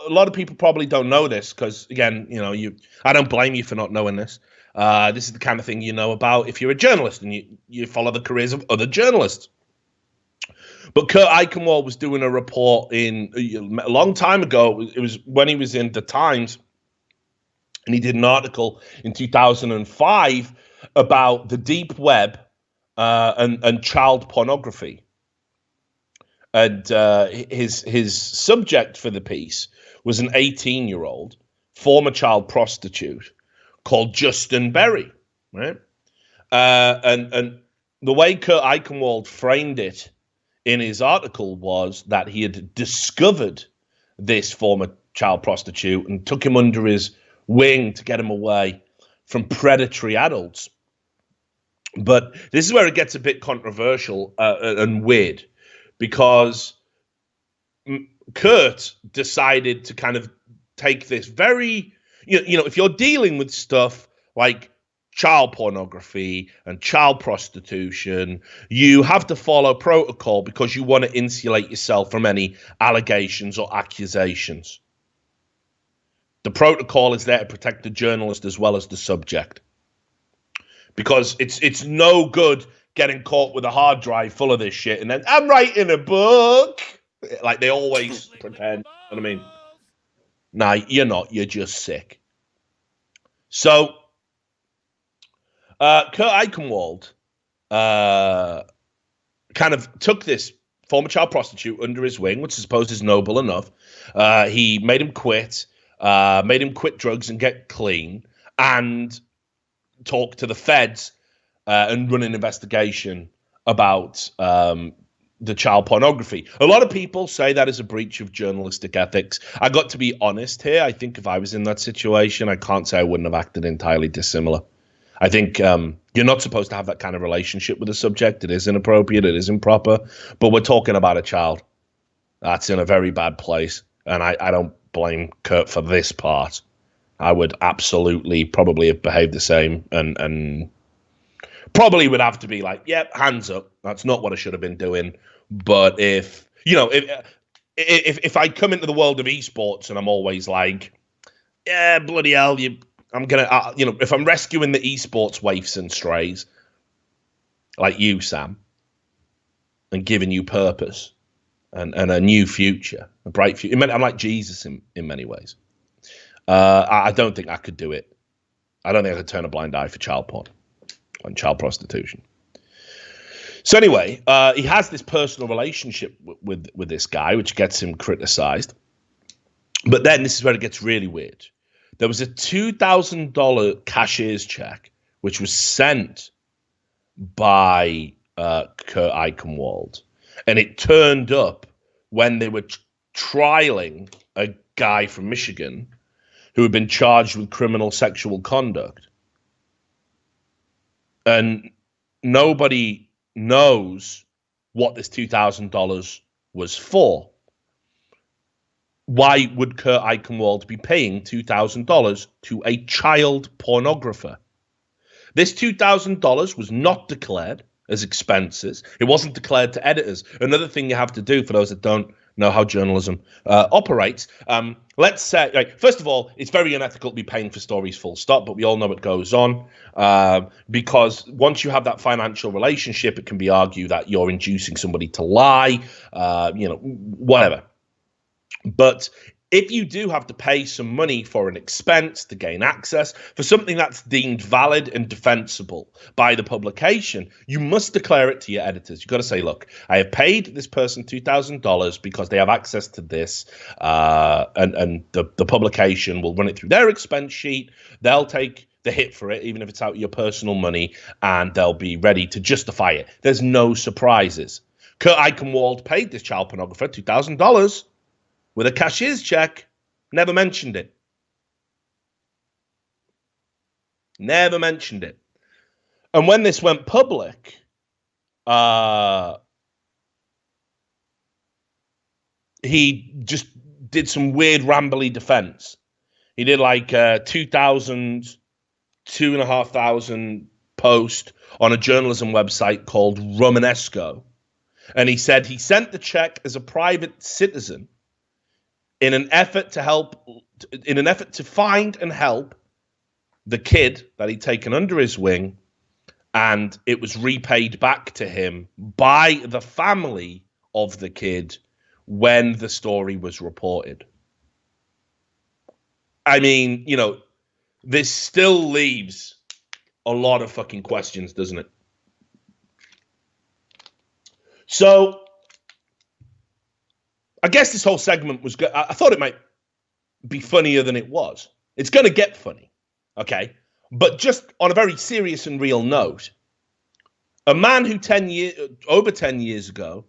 a lot of people probably don't know this because, again, I don't blame you for not knowing this. This is the kind of thing you know about if you're a journalist and you follow the careers of other journalists. But Kurt Eichenwald was doing a report a long time ago. It was when he was in the Times, and he did an article in 2005 about the deep web and child pornography. And his subject for the piece was an 18-year-old former child prostitute called Justin Berry, right? And the way Kurt Eichenwald framed it in his article was that he had discovered this former child prostitute and took him under his wing to get him away from predatory adults. But this is where it gets a bit controversial and weird, because Kurt decided to kind of take this very, if you're dealing with stuff like child pornography and child prostitution, you have to follow protocol because you want to insulate yourself from any allegations or accusations. The protocol is there to protect the journalist as well as the subject, because it's no good getting caught with a hard drive full of this shit and then I'm writing a book like they always pretend. You know what I mean? Nah, you're not. You're just sick. So Kurt Eichenwald kind of took this former child prostitute under his wing, which I suppose is noble enough. He made him quit drugs and get clean, and talk to the feds and run an investigation about the child pornography. A lot of people say that is a breach of journalistic ethics. I got to be honest here. I think if I was in that situation, I can't say I wouldn't have acted entirely dissimilar. I think you're not supposed to have that kind of relationship with a subject. It is inappropriate. It is improper. But we're talking about a child. That's in a very bad place. And I don't blame Kurt for this part. I would absolutely probably have behaved the same and probably would have to be like, yep, hands up. That's not what I should have been doing. But if I come into the world of esports and I'm always like, yeah, bloody hell, I'm going to, if I'm rescuing the esports waifs and strays, like you, Sam, and giving you purpose and a new future, a bright future. I'm like Jesus in many ways. I don't think I could do it. I don't think I could turn a blind eye for child porn and child prostitution. So anyway, he has this personal relationship with this guy, which gets him criticized. But then this is where it gets really weird. There was a $2,000 cashier's check, which was sent by Kurt Eichenwald. And it turned up when they were trialing a guy from Michigan who had been charged with criminal sexual conduct. And nobody knows what this $2,000 was for. Why would Kurt Eichenwald be paying $2,000 to a child pornographer? This $2,000 was not declared as expenses. It wasn't declared to editors. Another thing you have to do, for those that don't know how journalism operates, let's say, first of all, it's very unethical to be paying for stories full stop, but we all know what goes on, because once you have that financial relationship, it can be argued that you're inducing somebody to lie, whatever. But if you do have to pay some money for an expense to gain access for something that's deemed valid and defensible by the publication, you must declare it to your editors. You've got to say, look, I have paid this person $2,000 because they have access to this, and the publication will run it through their expense sheet. They'll take the hit for it, even if it's out of your personal money, and they'll be ready to justify it. There's no surprises. Kurt Eichenwald paid this child pornographer $2,000 with a cashier's check, never mentioned it. Never mentioned it. And when this went public, he just did some weird rambly defense. He did like 2,500 post on a journalism website called Romanesco. And he said he sent the check as a private citizen in an effort to find and help the kid that he'd taken under his wing, and it was repaid back to him by the family of the kid when the story was reported. I mean, you know, this still leaves a lot of fucking questions, doesn't it? So, I guess this whole segment was good. I thought it might be funnier than it was. It's going to get funny, okay? But just on a very serious and real note, a man who over 10 years ago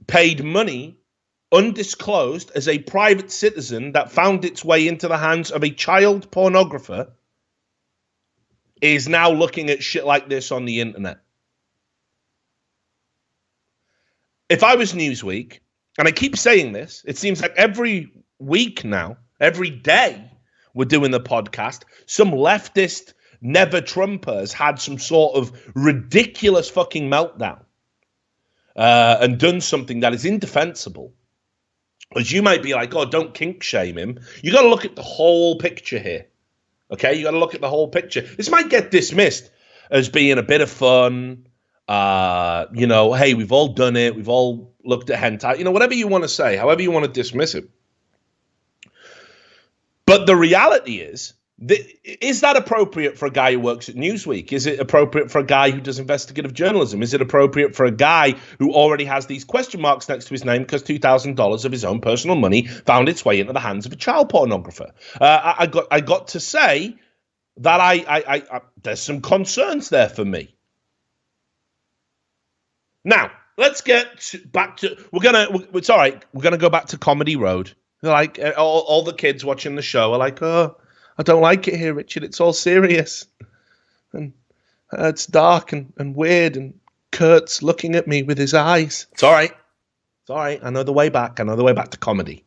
paid money undisclosed as a private citizen that found its way into the hands of a child pornographer is now looking at shit like this on the internet. If I was Newsweek, and I keep saying this, it seems like every week now, every day we're doing the podcast, some leftist never Trumper has had some sort of ridiculous fucking meltdown and done something that is indefensible. As you might be like, oh, don't kink shame him. You got to look at the whole picture here. Okay, you got to look at the whole picture. This might get dismissed as being a bit of fun. You know, hey, we've all done it. We've all looked at hentai. You know, whatever you want to say, however you want to dismiss it. But the reality is that appropriate for a guy who works at Newsweek? Is it appropriate for a guy who does investigative journalism? Is it appropriate for a guy who already has these question marks next to his name because $2,000 of his own personal money found its way into the hands of a child pornographer? I got to say that I there's some concerns there for me. Now let's get back to it's all right. We're gonna go back to Comedy Road. Like all the kids watching the show are like, oh, I don't like it here, Richard. It's all serious. And it's dark and weird. And Kurt's looking at me with his eyes. It's all right. It's all right. I know the way back. I know the way back to comedy.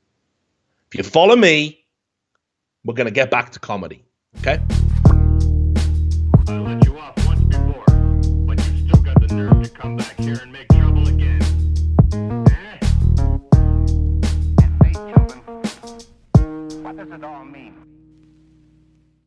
If you follow me, we're going to get back to comedy. Okay?